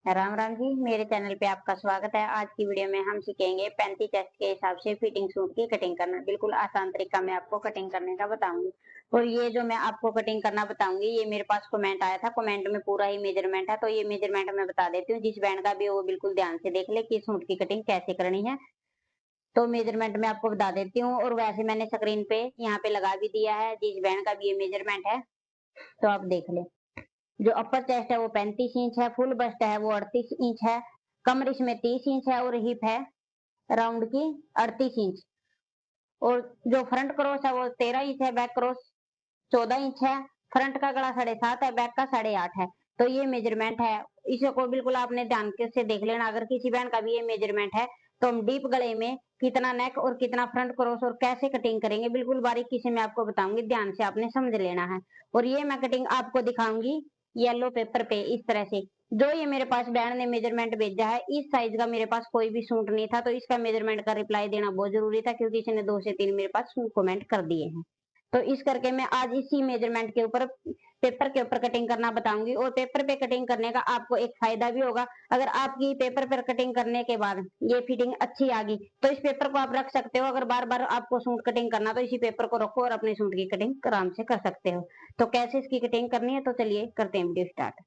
राम राम जी, मेरे चैनल पे आपका स्वागत है। आज की वीडियो में हम सीखेंगे 35 चेस्ट के हिसाब से फिटिंग सूट की कटिंग करना। बिल्कुल आसान तरीका मैं आपको कटिंग करने का बताऊंगी। और ये जो मैं आपको कटिंग करना बताऊंगी, ये मेरे पास कमेंट आया था। कमेंट में पूरा ही मेजरमेंट है, तो ये मेजरमेंट मैं बता देती हूँ। जिस बैंड का भी वो बिल्कुल ध्यान से देख ले कि सूट की कटिंग कैसे करनी है। तो मेजरमेंट मैं आपको बता देती हूँ, और वैसे मैंने स्क्रीन पे यहाँ पे लगा भी दिया है जिस बैंड का भी ये मेजरमेंट है, तो आप देख ले। जो अपर चेस्ट है वो 35 इंच है, फुल बस्ट है वो 38 इंच है, कमर इसमें 30 इंच है, और हिप है राउंड की 38 इंच। और जो फ्रंट क्रॉस है वो 13 इंच है, बैक क्रॉस 14 इंच है, फ्रंट का गला 7.5 है, बैक का 8.5 है। तो ये मेजरमेंट है, इसको बिल्कुल आपने ध्यान से देख लेना। अगर किसी बहन का भी ये मेजरमेंट है तो हम डीप गले में कितना नेक और कितना फ्रंट क्रॉस और कैसे कटिंग करेंगे, बिल्कुल बारीकी से मैं आपको बताऊंगी। ध्यान से आपने समझ लेना है। और ये मैं कटिंग आपको दिखाऊंगी येलो पेपर पे इस तरह से। जो ये मेरे पास बहन ने मेजरमेंट भेजा है, इस साइज का मेरे पास कोई भी सूट नहीं था, तो इसका मेजरमेंट का रिप्लाई देना बहुत जरूरी था, क्योंकि इसने 2 से 3 मेरे पास कमेंट कर दिए हैं। तो इस करके मैं आज इसी मेजरमेंट के ऊपर पेपर के ऊपर कटिंग करना बताऊंगी। और पेपर पे कटिंग करने का आपको एक फायदा भी होगा। अगर आपकी पेपर पर कटिंग करने के बाद ये फिटिंग अच्छी आ गई, तो इस पेपर को आप रख सकते हो। अगर बार बार आपको सूट कटिंग करना, तो इसी पेपर को रखो और अपने सूट की कटिंग आराम से कर सकते हो। तो कैसे इसकी कटिंग करनी है, तो चलिए करते हैं वीडियो स्टार्ट।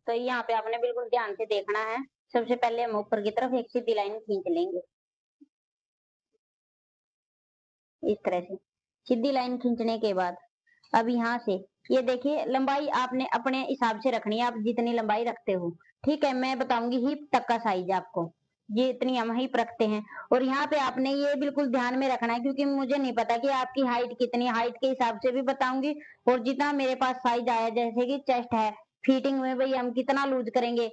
तो यहाँ पे आपने बिल्कुल ध्यान से देखना है। सबसे पहले हम ऊपर की तरफ एक सीधी लाइन खींच लेंगे इस तरह से। सीधी लाइन खींचने के बाद अब यहाँ से ये देखिए, लंबाई आपने अपने हिसाब से रखनी है, आप जितनी लंबाई रखते हो। ठीक है, मैं बताऊंगी हिप तक का साइज आपको, ये इतनी हम हिप रखते हैं। और यहाँ पे आपने ये बिल्कुल ध्यान में रखना है, क्योंकि मुझे नहीं पता कि आपकी हाइट कितनी, हाइट के हिसाब से भी बताऊंगी। और जितना मेरे पास साइज आया, जैसे कि चेस्ट है, फिटिंग में भाई हम कितना लूज करेंगे।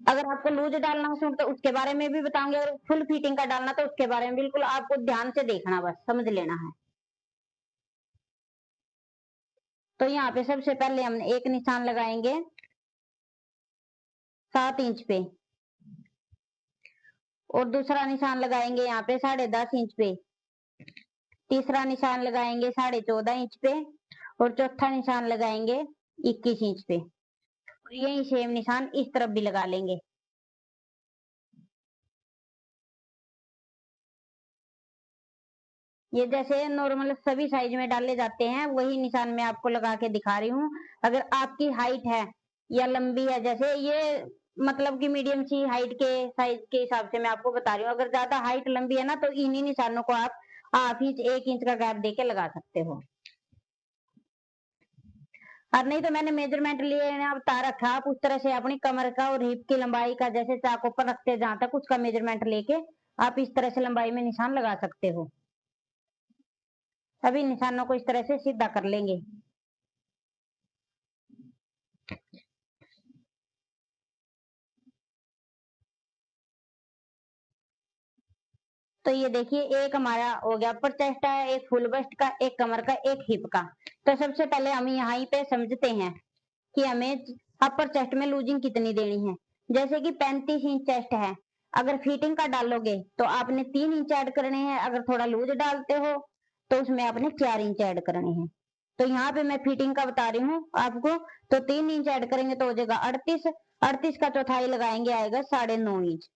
अगर आपको लूज डालना हो सूट तो उसके बारे में भी बताऊंगी, और फुल फिटिंग का डालना तो उसके बारे में। बिल्कुल आपको ध्यान से देखना, बस समझ लेना है। तो यहाँ पे सबसे पहले हम एक निशान लगाएंगे 7 इंच पे, और दूसरा निशान लगाएंगे यहाँ पे 10.5 इंच पे, तीसरा निशान लगाएंगे 14.5 इंच पे, और चौथा निशान लगाएंगे 21 इंच पे। और यही सेम निशान इस तरफ भी लगा लेंगे। ये जैसे नॉर्मल सभी साइज में डाले जाते हैं, वही निशान मैं आपको लगा के दिखा रही हूँ। अगर आपकी हाइट है या लंबी है, जैसे ये मतलब कि मीडियम सी हाइट के साइज के हिसाब से मैं आपको बता रही हूँ। अगर ज्यादा हाइट लंबी है ना, तो इन्हीं निशानों को आप हाफ इंच 1 इंच का गैप देके लगा सकते हो। और नहीं तो मैंने मेजरमेंट लिए ना बता रखा, आप उस तरह से अपनी कमर का और हिप की लंबाई का, जैसे चाक ऊपर रखते हैं जहां तक, उसका मेजरमेंट लेके आप इस तरह से लंबाई में निशान लगा सकते हो। सभी निशानों को इस तरह से सीधा कर लेंगे। तो ये देखिए, एक हमारा हो गया अपर चेस्ट है, एक फुल बस्ट का, एक कमर का, एक हिप का। तो सबसे पहले हम यहाँ पे समझते हैं कि हमें अपर चेस्ट में लूजिंग कितनी देनी है। जैसे कि 35 इंच चेस्ट है, अगर फिटिंग का डालोगे तो आपने 3 इंच ऐड करने हैं। अगर थोड़ा लूज डालते हो तो उसमें आपने 4 इंच ऐड करने हैं। तो यहाँ पे मैं फिटिंग का बता रही हूँ आपको। तो 3 इंच ऐड करेंगे तो हो जाएगा 38। 38 का चौथाई लगाएंगे, आएगा 9.5 इंच।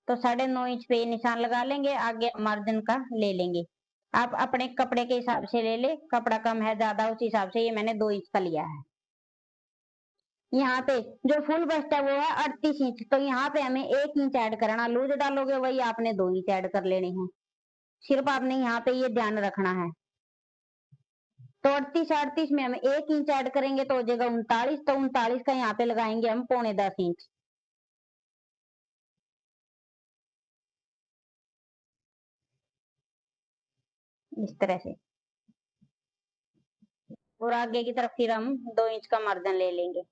तो 9.5 इंच पे ये निशान लगा लेंगे। आगे मार्जिन का ले लेंगे, आप अपने कपड़े के हिसाब से ले ले, कपड़ा कम है ज्यादा उस हिसाब से। ये मैंने 2 इंच का लिया है। यहाँ पे जो फुल बस्ट है वो है 38 इंच, तो यहाँ पे हमें 1 इंच ऐड करना। लूज डालोगे वही आपने 2 इंच ऐड कर लेने हैं। सिर्फ आपने यहाँ पे ये ध्यान रखना है। तो 38 में हम 1 इंच ऐड करेंगे तो हो जाएगा 39। तो 39 का यहाँ पे लगाएंगे हम 9.25 इंच। इस तरह से। और आगे की तरफ फिर हम 2 इंच का मार्जिन ले लेंगे।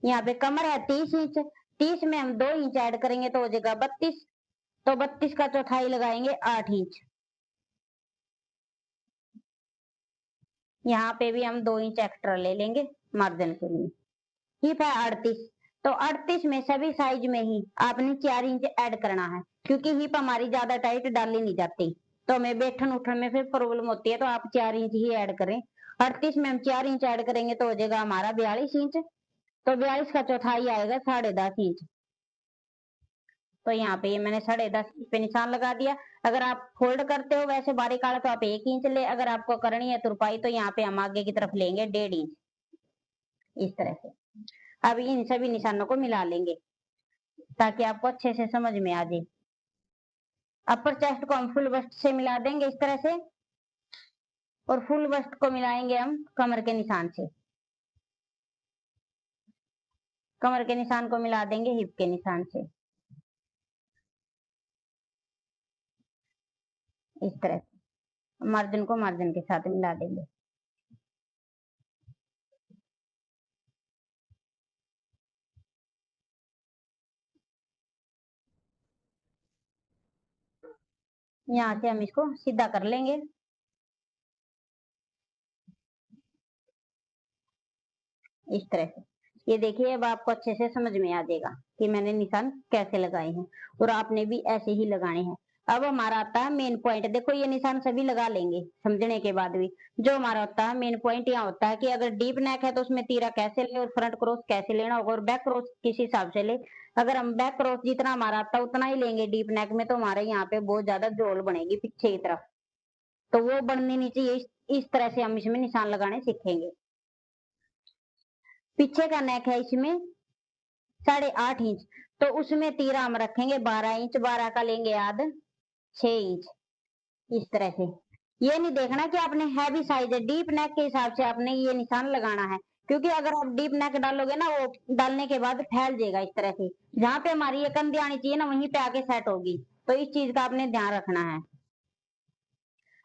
यहाँ पे कमर है 30 इंच, 30 में हम 2 इंच ऐड करेंगे तो हो जाएगा 32। तो 32 का चौथाई लगाएंगे 8 इंच। यहाँ पे भी हम 2 इंच एक्स्ट्रा ले लेंगे मार्जिन के लिए। हिप है 38, तो 38 में सभी साइज में ही आपने 4 इंच ऐड करना है, क्योंकि हिप हमारी ज्यादा टाइट डाली नहीं जाती, तो हमें बैठन उठन में फिर प्रॉब्लम होती है। तो आप 4 इंच ही ऐड करें। 38 में हम 4 इंच ऐड करेंगे तो हो जाएगा हमारा 42 इंच। तो 42 का चौथाई आएगा 10.5 इंच। तो यहाँ पे ये मैंने 10.5 पे निशान लगा दिया। अगर आप फोल्ड करते हो वैसे बारीक आड़ा तो आप 1 इंच ले, अगर आपको करनी है तुरपाई तो यहाँ पे हम आगे की तरफ लेंगे 1.5 इंच, इस तरह से। अब इन सभी निशानों को मिला लेंगे ताकि आपको अच्छे से समझ में आ जाए। अपर चेस्ट को हम फुल बस्ट से मिला देंगे इस तरह से, और फुल बस्ट को मिलाएंगे हम कमर के निशान से। कमर के निशान को मिला देंगे हिप के निशान से, इस तरह से। मार्जिन को मार्जिन के साथ मिला देंगे। यहाँ से हम इसको सीधा कर लेंगे। इस तरह से ये देखिए, अब आपको अच्छे से समझ में आ जाएगा कि मैंने निशान कैसे लगाए हैं, और आपने भी ऐसे ही लगाने हैं। अब हमारा आता है मेन पॉइंट। देखो ये निशान सभी लगा लेंगे समझने के बाद भी। जो हमारा होता है मेन पॉइंट यहाँ होता है कि अगर डीप नेक है तो उसमें तीरा कैसे ले और फ्रंट क्रॉस कैसे लेना होगा, और बैक क्रॉस किस हिसाब से ले। अगर हम बैक क्रॉस जितना हमारा आता है उतना ही लेंगे डीप नेक में, तो हमारे यहाँ पे बहुत ज्यादा जोल बनेगी पीछे की तरफ, तो वो बननी नहीं चाहिए। इस तरह से हम इसमें निशान लगाने सीखेंगे। पीछे का नेक है इसमें 8.5 इंच, तो उसमें तीरा हम रखेंगे 12 इंच। 12 का लेंगे याद 6 इंच, इस तरह से। ये नहीं देखना कि आपने हैवी साइज है, डीप नेक के हिसाब से आपने ये निशान लगाना है। क्योंकि अगर आप डीप नेक डालोगे ना, वो डालने के बाद फैल जाएगा इस तरह से। जहां पे हमारी ये कंधी आनी चाहिए ना वहीं पे आके सेट होगी, तो इस चीज का आपने ध्यान रखना है।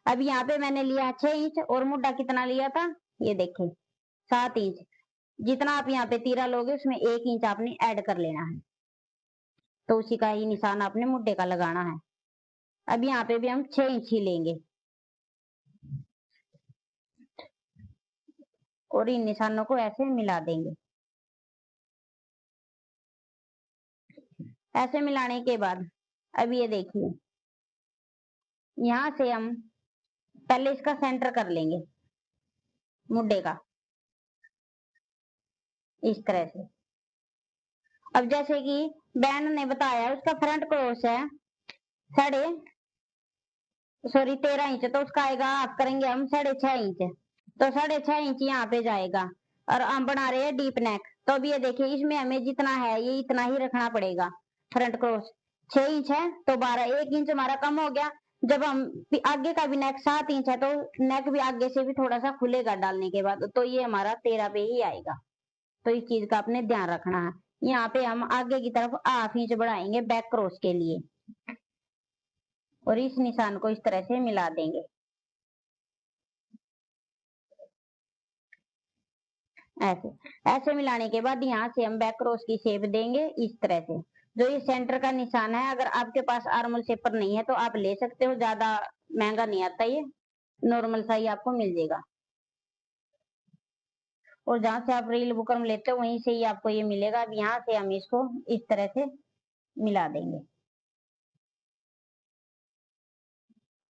अब यहाँ पे मैंने लिया 6 इंच, और मुड्डा कितना लिया था ये देखिए 7 इंच। जितना आप यहाँ पे तीरा लोगे उसमें 1 इंच आपने ऐड कर लेना है, तो उसी का ही निशान आपने मुड्डे का लगाना है। अब यहाँ पे भी हम 6 इंच ही लेंगे, और इन निशानों को ऐसे मिला देंगे। ऐसे मिलाने के बाद अब ये देखिए, यहाँ से हम पहले इसका सेंटर कर लेंगे मुड्डे का, इस तरह से। अब जैसे कि बहन ने बताया उसका फ्रंट क्रॉस है 13 इंच, तो उसका आएगा आप करेंगे हम 6.5 इंच, तो 6.5 इंच यहाँ पे जाएगा। और हम बना रहे हैं डीप नेक, तो अब ये देखिए इसमें हमें जितना है ये इतना ही रखना पड़ेगा। फ्रंट क्रॉस 6 इंच है, तो 1 इंच हमारा कम हो गया। जब हम आगे का भी नेक 7 इंच है, तो नेक भी आगे से भी थोड़ा सा खुलेगा डालने के बाद, तो ये हमारा 13 पे ही आएगा। तो इस चीज का आपने ध्यान रखना है। यहाँ पे हम आगे की तरफ 1/2 इंच बढ़ाएंगे बैक क्रॉस के लिए, और इस निशान को इस तरह से मिला देंगे ऐसे। ऐसे मिलाने के बाद यहाँ से हम बैक क्रॉस की शेप देंगे इस तरह से। जो ये सेंटर का निशान है, अगर आपके पास आर्मल शेपर नहीं है तो आप ले सकते हो, ज्यादा महंगा नहीं आता ये, नॉर्मल सा ही आपको मिल जाएगा। और जहां से आप रील बुकरम लेते हो वहीं से ही आपको ये मिलेगा। अब यहाँ से हम इसको इस तरह से मिला देंगे।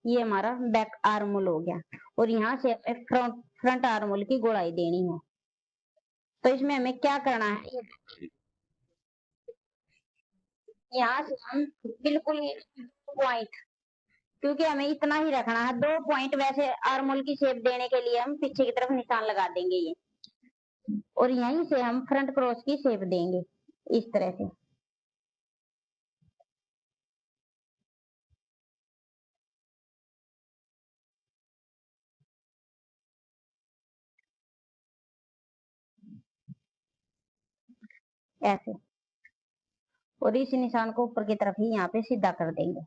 ये हमारा बैक आर्मोल हो गया, और यहाँ से फ्रंट फ्रंट आर्मोल की गोलाई देनी है। तो इसमें हमें क्या करना है, यहाँ से हम बिल्कुल पॉइंट, क्योंकि हमें इतना ही रखना है 2 पॉइंट, वैसे आर्मोल की शेप देने के लिए हम पीछे की तरफ निशान लगा देंगे ये, और यहीं से हम फ्रंट क्रॉस की शेप देंगे इस तरह से। ऐसे, और इस निशान को ऊपर की तरफ ही यहाँ पे सीधा कर देंगे।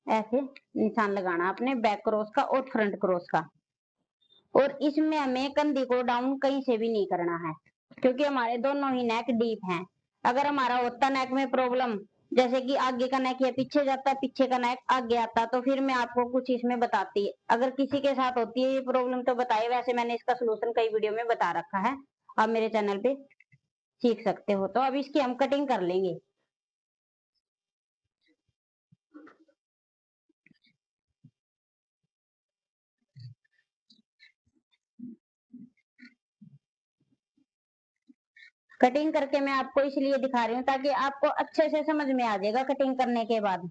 ऐसे निशान लगाना अपने बैक क्रॉस का और फ्रंट क्रॉस का। और इसमें हमें कंधी को डाउन कहीं से भी नहीं करना है, क्योंकि हमारे दोनों ही नेक डीप हैं। अगर हमारा होता नेक में प्रॉब्लम, जैसे कि आगे का नेक या पीछे जाता है, पीछे का नेक आगे आता, तो फिर मैं आपको कुछ इसमें बताती। अगर किसी के साथ होती है ये प्रॉब्लम तो बताइए, वैसे मैंने इसका सोल्यूशन कई वीडियो में बता रखा है, आप मेरे चैनल पे सीख सकते हो। तो अब इसकी हम कटिंग कर लेंगे। कटिंग करके मैं आपको इसलिए दिखा रही हूँ ताकि आपको अच्छे से समझ में आ जाएगा कटिंग करने के बाद।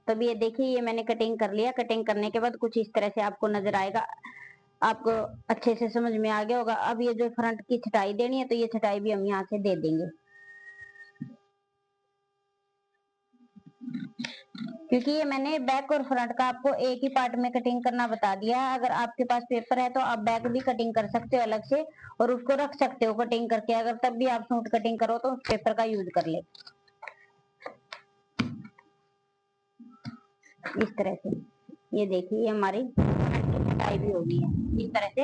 तब ये देखिए, ये मैंने कटिंग कर लिया। कटिंग करने के बाद कुछ इस तरह से आपको नजर आएगा। आपको अच्छे से समझ में आ गया होगा। अब ये जो फ्रंट की छटाई देनी है तो ये छटाई भी हम यहाँ से दे देंगे, क्योंकि ये मैंने बैक और फ्रंट का आपको एक ही पार्ट में कटिंग करना बता दिया है। अगर आपके पास पेपर है तो आप बैक भी कटिंग कर सकते हो अलग से और उसको रख सकते हो कटिंग करके। अगर तब भी आप सूट कटिंग करो तो पेपर का यूज कर ले इस तरह से। ये देखिए हमारी कटाई भी हो गई है इस तरह से।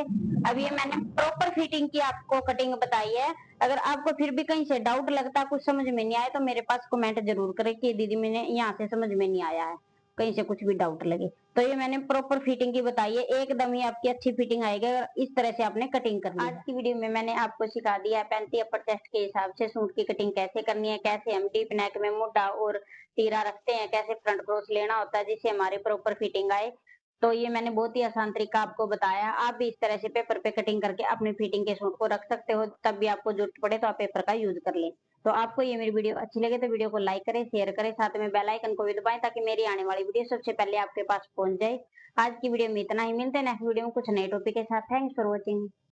अब ये मैंने प्रॉपर फिटिंग की आपको कटिंग बताई है। अगर आपको फिर भी कहीं से डाउट लगता, कुछ समझ में नहीं आया, तो मेरे पास कमेंट जरूर करें कि दीदी मैंने यहाँ से समझ में नहीं आया है, कहीं से कुछ भी डाउट लगे। तो ये मैंने प्रॉपर फिटिंग की बताई है, एकदम ही आपकी अच्छी फिटिंग आएगी अगर इस तरह से आपने कटिंग करनी है। आज की वीडियो में मैंने आपको सिखा दिया है 35 अपर चेस्ट के हिसाब से सूट की कटिंग कैसे करनी है, कैसे हम डीप नेक में मोटा और तीरा रखते हैं, कैसे फ्रंट क्रोस लेना होता है जिससे हमारे प्रॉपर फिटिंग आए। तो ये मैंने बहुत ही आसान तरीका आपको बताया। आप भी इस तरह से पेपर पे कटिंग करके अपनी फिटिंग के सूट को रख सकते हो, तब भी आपको जरूरत पड़े तो आप पेपर का यूज कर लें। तो आपको ये मेरी वीडियो अच्छी लगे तो वीडियो को लाइक करें, शेयर करें, साथ में बेल आइकन को भी दबाएं ताकि मेरी आने वाली वीडियो सबसे पहले आपके पास पहुंच जाए। आज की वीडियो में इतना ही, मिलते हैं नेक्स्ट वीडियो में कुछ नए टॉपिक के साथ। Thanks for watching.